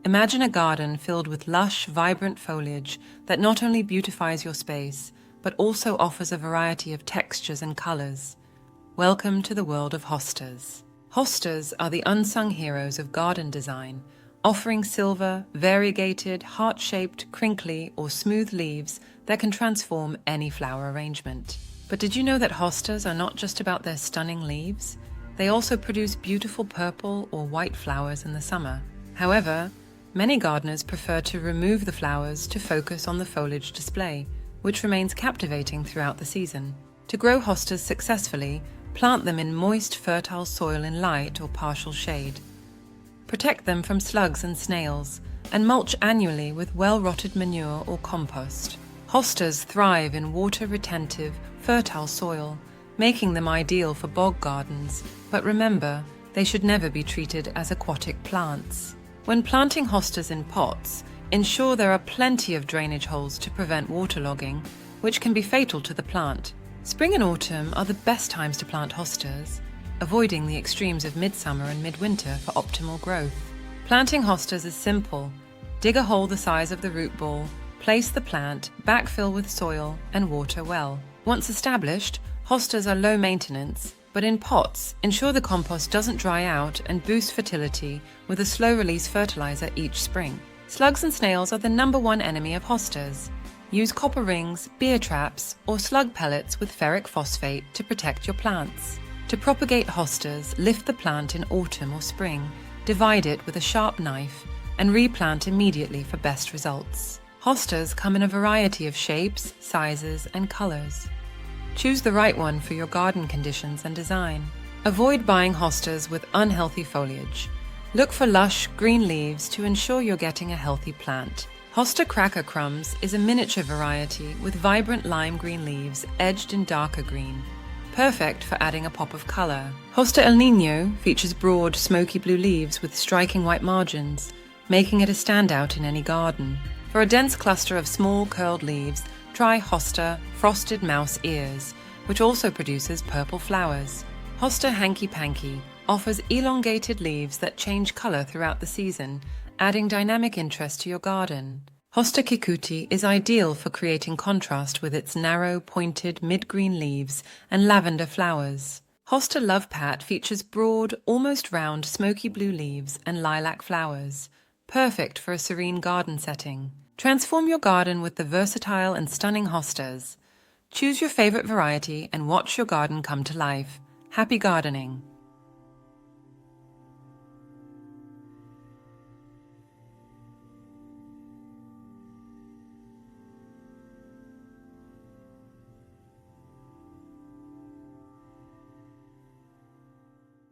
Imagine a garden filled with lush, vibrant foliage that not only beautifies your space, but also offers a variety of textures and colors. Welcome to the world of hostas. Hostas are the unsung heroes of garden design, offering silver, variegated, heart-shaped, crinkly, or smooth leaves that can transform any flower arrangement. But did you know that hostas are not just about their stunning leaves? They also produce beautiful purple or white flowers in the summer. However, many gardeners prefer to remove the flowers to focus on the foliage display, which remains captivating throughout the season. To grow hostas successfully, plant them in moist, fertile soil in light or partial shade. Protect them from slugs and snails, and mulch annually with well-rotted manure or compost. Hostas thrive in water-retentive, fertile soil, making them ideal for bog gardens, but remember, they should never be treated as aquatic plants. When planting hostas in pots, ensure there are plenty of drainage holes to prevent waterlogging, which can be fatal to the plant. Spring and autumn are the best times to plant hostas, avoiding the extremes of midsummer and midwinter for optimal growth. Planting hostas is simple. Dig a hole the size of the root ball, place the plant, backfill with soil, and water well. Once established, hostas are low maintenance, but in pots, ensure the compost doesn't dry out and boost fertility with a slow-release fertilizer each spring. Slugs and snails are the #1 enemy of hostas. Use copper rings, beer traps, or slug pellets with ferric phosphate to protect your plants. To propagate hostas, lift the plant in autumn or spring, divide it with a sharp knife, and replant immediately for best results. Hostas come in a variety of shapes, sizes, and colors. Choose the right one for your garden conditions and design. Avoid buying hostas with unhealthy foliage. Look for lush, green leaves to ensure you're getting a healthy plant. Hosta Cracker Crumbs is a miniature variety with vibrant lime green leaves edged in darker green, perfect for adding a pop of color. Hosta El Niño features broad, smoky blue leaves with striking white margins, making it a standout in any garden. For a dense cluster of small, curled leaves, try Hosta Frosted Mouse Ears, which also produces purple flowers. Hosta Hanky Panky offers elongated leaves that change color throughout the season, adding dynamic interest to your garden. Hosta Kikuti is ideal for creating contrast with its narrow, pointed, mid-green leaves and lavender flowers. Hosta Love Pat features broad, almost round, smoky blue leaves and lilac flowers, perfect for a serene garden setting. Transform your garden with the versatile and stunning hostas. Choose your favorite variety and watch your garden come to life. Happy gardening!